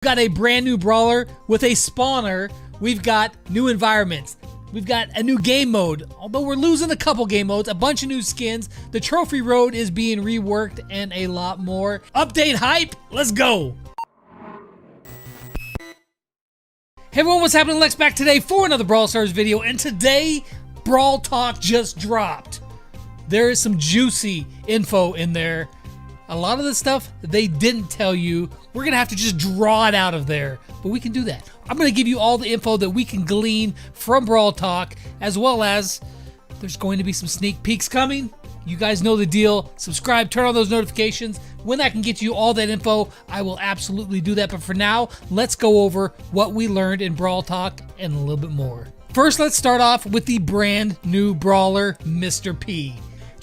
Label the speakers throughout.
Speaker 1: We've got a brand new brawler with a spawner. We've got new environments. We've got a new game mode. Although we're losing a couple game modes, a bunch of new skins. The trophy road is being reworked and a lot more. Update hype, let's go. Hey everyone, what's happening? Lex back today for another Brawl Stars video, and today Brawl Talk just dropped. There is some juicy info in there. A lot of the stuff they didn't tell you, we're gonna have to just draw it out of there, but we can do that. I'm gonna give you all the info that we can glean from Brawl Talk, as well as there's going to be some sneak peeks coming. You guys know the deal. Subscribe, turn on those notifications. When I can get you all that info, I will absolutely do that. But for now, let's go over what we learned in Brawl Talk and a little bit more. First, let's start off with the brand new brawler, Mr. P.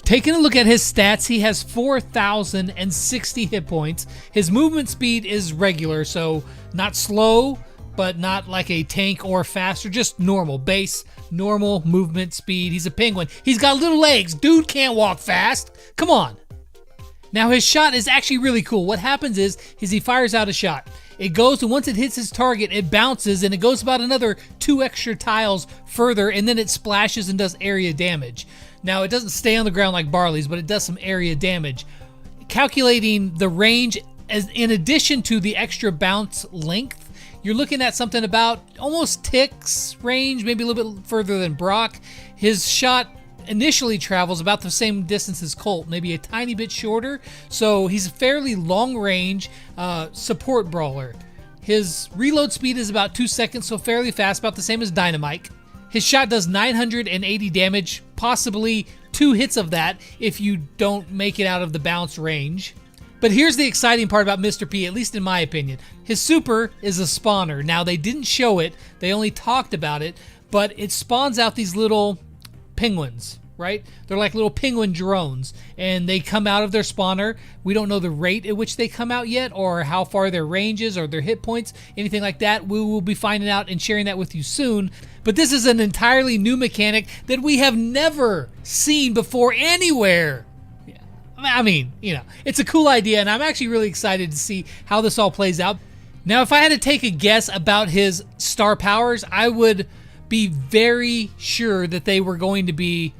Speaker 1: Taking a look at his stats, he has 4,060 hit points. His movement speed is regular, so not slow, but not like a tank or faster, just normal, base, normal movement speed. He's a penguin. He's got little legs. Dude can't walk fast. Come on. Now his shot is actually really cool. What happens is he fires out a shot. It goes, and once it hits his target, it bounces, and it goes about another 2 extra tiles further, and then it splashes and does area damage. Now, it doesn't stay on the ground like Barley's, but it does some area damage. Calculating the range, as in addition to the extra bounce length, you're looking at something about almost Tick's range, maybe a little bit further than Brock. His shot initially travels about the same distance as Colt, maybe a tiny bit shorter, so he's a fairly long range support brawler. His reload speed is about 2 seconds, so fairly fast, about the same as Dynamite. His shot does 980 damage, possibly 2 hits of that if you don't make it out of the bounce range. But here's the exciting part about Mr. P, at least in my opinion. His super is a spawner. Now, they didn't show it, they only talked about it, but it spawns out these little penguins, right? They're like little penguin drones, and they come out of their spawner. We don't know the rate at which they come out yet, or how far their range is, or their hit points, anything like that. We will be finding out and sharing that with you soon. But this is an entirely new mechanic that we have never seen before anywhere. I mean, you know, it's a cool idea, and I'm actually really excited to see how this all plays out. Now, if I had to take a guess about his star powers, I would be very sure that they were going to be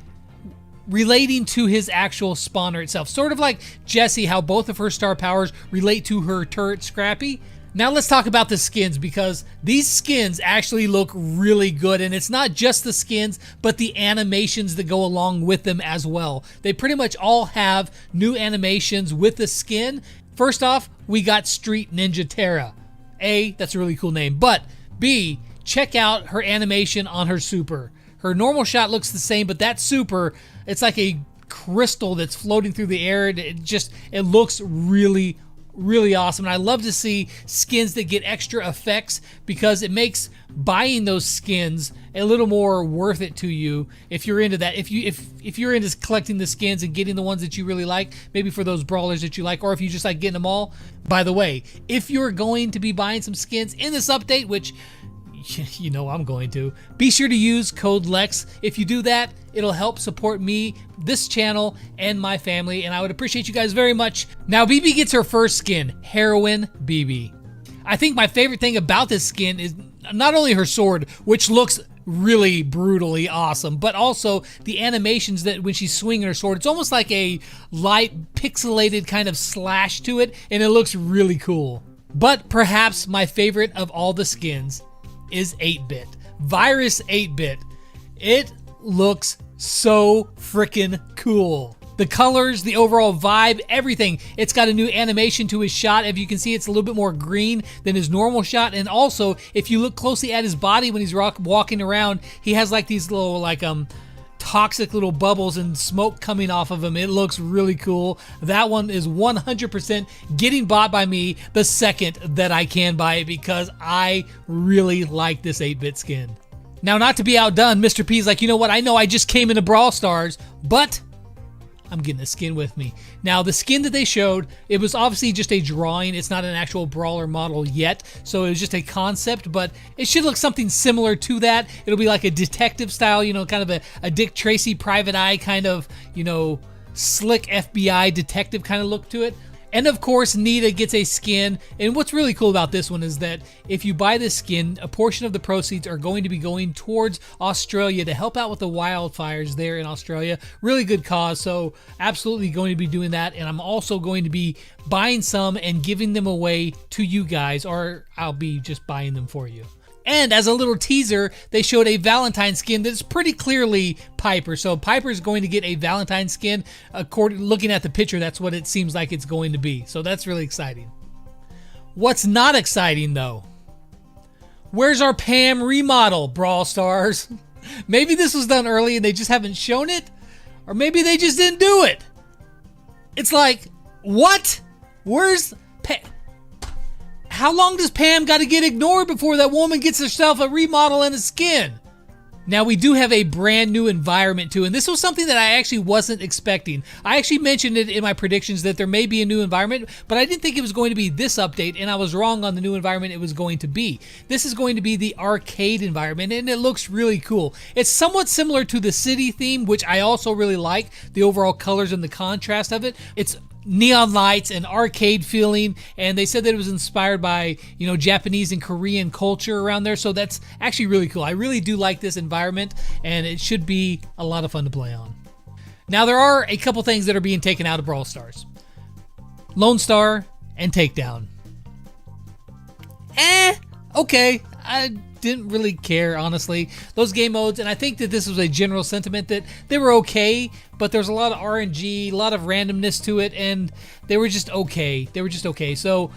Speaker 1: relating to his actual spawner itself. Sort of like Jessie, how both of her star powers relate to her turret Scrappy. Now let's talk about the skins, because these skins actually look really good, and it's not just the skins, but the animations that go along with them as well. They pretty much all have new animations with the skin. First off, we got Street Ninja Terra. A, that's a really cool name, but B, check out her animation on her super. Her normal shot looks the same, but that super, it's like a crystal that's floating through the air. It looks really awesome. And I love to see skins that get extra effects, because it makes buying those skins a little more worth it to you if you're into that. If you're into collecting the skins and getting the ones that you really like, maybe for those brawlers that you like, or if you just like getting them all. By the way, if you're going to be buying some skins in this update, which you know I'm going to, be sure to use code LEX. If you do that, it'll help support me, this channel, and my family, and I would appreciate you guys very much. Now, BB gets her first skin, Heroine BB. I think my favorite thing about this skin is not only her sword, which looks really brutally awesome, but also the animations that when she's swinging her sword, it's almost like a light pixelated kind of slash to it, and it looks really cool. But perhaps my favorite of all the skins is 8-Bit. Virus 8-Bit. It looks so freaking cool. The colors, the overall vibe, everything. It's got a new animation to his shot. If you can see, it's a little bit more green than his normal shot. And also, if you look closely at his body when he's walking around, he has like these little toxic little bubbles and smoke coming off of him. It looks really cool. That one is 100% getting bought by me the second that I can buy it, because I really like this 8-Bit skin. Now, not to be outdone, Mr. P's like, you know what, I know I just came into Brawl Stars, but I'm getting a skin with me. Now, the skin that they showed, it was obviously just a drawing. It's not an actual brawler model yet, so it was just a concept, but it should look something similar to that. It'll be like a detective style, you know, kind of a Dick Tracy private eye kind of, you know, slick FBI detective kind of look to it. And of course, Nita gets a skin. And what's really cool about this one is that if you buy this skin, a portion of the proceeds are going to be going towards Australia to help out with the wildfires there in Australia. Really good cause. So absolutely going to be doing that. And I'm also going to be buying some and giving them away to you guys, or I'll be just buying them for you. And as a little teaser, they showed a Valentine skin that's pretty clearly Piper. So Piper's going to get a Valentine skin. Looking at the picture, that's what it seems like it's going to be. So that's really exciting. What's not exciting though? Where's our Pam remodel, Brawl Stars? Maybe this was done early and they just haven't shown it. Or maybe they just didn't do it. It's like, what? Where's Pam? How long does Pam got to get ignored before that woman gets herself a remodel and a skin? Now, we do have a brand new environment too, and this was something that I actually wasn't expecting. I actually mentioned it in my predictions that there may be a new environment, but I didn't think it was going to be this update, and I was wrong on the new environment it was going to be. This is going to be the arcade environment, and it looks really cool. It's somewhat similar to the city theme, which I also really like, the overall colors and the contrast of it. It's neon lights and arcade feeling, and they said that it was inspired by, Japanese and Korean culture around there, so that's actually really cool. I really do like this environment, and it should be a lot of fun to play on. Now, there are a couple things that are being taken out of Brawl Stars. Lone Star and Takedown. Okay. I didn't really care, honestly. Those game modes, and I think that this was a general sentiment that they were okay, but there's a lot of RNG, a lot of randomness to it, and they were just okay. So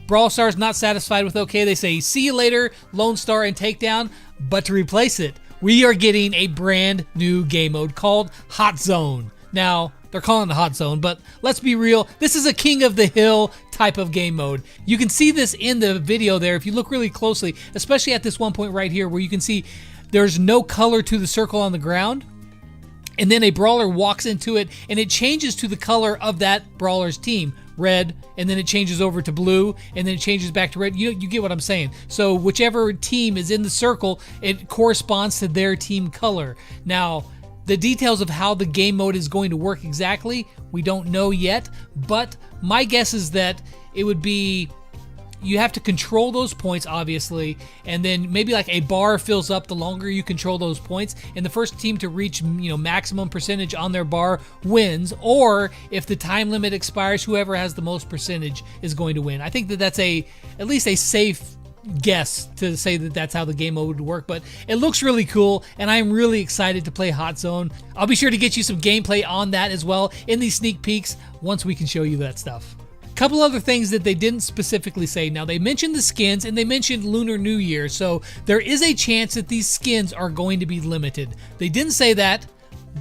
Speaker 1: Brawl Stars not satisfied with okay. They say, see you later, Lone Star and Takedown, but to replace it, we are getting a brand new game mode called Hot Zone. Now, they're calling it Hot Zone, but let's be real, this is a King of the Hill type of game mode. You can see this in the video there if you look really closely, especially at this one point right here where you can see there's no color to the circle on the ground, and then a brawler walks into it and it changes to the color of that brawler's team. Red, and then it changes over to blue, and then it changes back to red. You get what I'm saying. So whichever team is in the circle, it corresponds to their team color. Now, the details of how the game mode is going to work exactly, we don't know yet, but my guess is that it would be, you have to control those points, obviously, and then maybe like a bar fills up the longer you control those points, and the first team to reach, maximum percentage on their bar wins, or if the time limit expires, whoever has the most percentage is going to win. I think that that's at least a safe guess to say that that's how the game mode would work, but it looks really cool, and I'm really excited to play Hot Zone. I'll be sure to get you some gameplay on that as well in these sneak peeks once we can show you that stuff. Couple other things that they didn't specifically say. Now, they mentioned the skins and they mentioned Lunar New Year, so there is a chance that these skins are going to be limited. They didn't say that,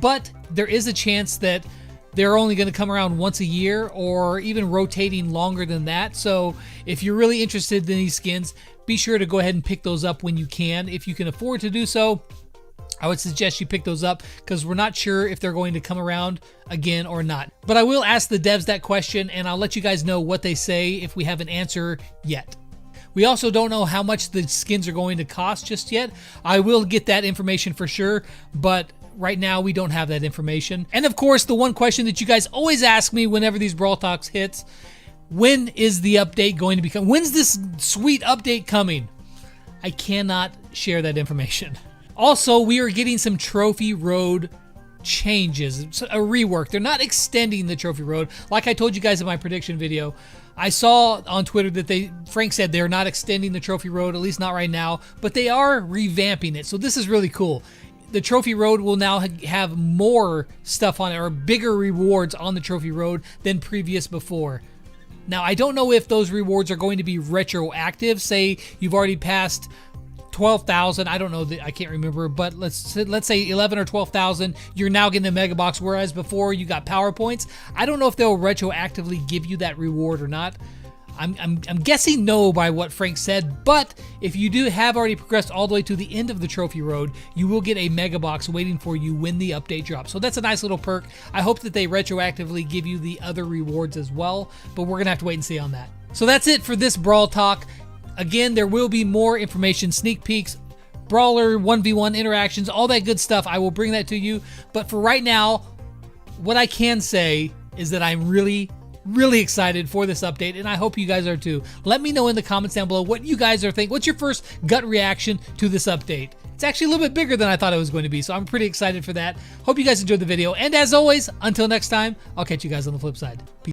Speaker 1: but there is a chance that they're only going to come around once a year or even rotating longer than that. So if you're really interested in these skins, be sure to go ahead and pick those up when you can. If you can afford to do so, I would suggest you pick those up because we're not sure if they're going to come around again or not. But I will ask the devs that question, and I'll let you guys know what they say if we have an answer yet. We also don't know how much the skins are going to cost just yet. I will get that information for sure, but right now we don't have that information. And of course, the one question that you guys always ask me whenever these Brawl Talks hits, when is the update going to become? When's this sweet update coming? I cannot share that information. Also, we are getting some Trophy Road changes, a rework. They're not extending the Trophy Road. Like I told you guys in my prediction video, I saw on Twitter that Frank said they're not extending the Trophy Road, at least not right now, but they are revamping it. So this is really cool. The Trophy Road will now have more stuff on it, or bigger rewards on the Trophy Road than previous before. Now, I don't know if those rewards are going to be retroactive. Say you've already passed 12,000. I don't know. I can't remember, but let's say 11 or 12,000. You're now getting a mega box, whereas before you got power points. I don't know if they'll retroactively give you that reward or not. I'm guessing no by what Frank said, but if you have already progressed all the way to the end of the Trophy Road, you will get a mega box waiting for you when the update drops. So that's a nice little perk. I hope that they retroactively give you the other rewards as well, but we're gonna have to wait and see on that. So that's it for this Brawl Talk. Again, there will be more information, sneak peeks, brawler 1v1 interactions, all that good stuff. I will bring that to you, but for right now, what I can say is that I'm really really excited for this update, and I hope you guys are too. Let me know in the comments down below what you guys are thinking. What's your first gut reaction to this update? It's actually a little bit bigger than I thought it was going to be, so I'm pretty excited for that. Hope you guys enjoyed the video, and as always, until next time, I'll catch you guys on the flip side. Peace.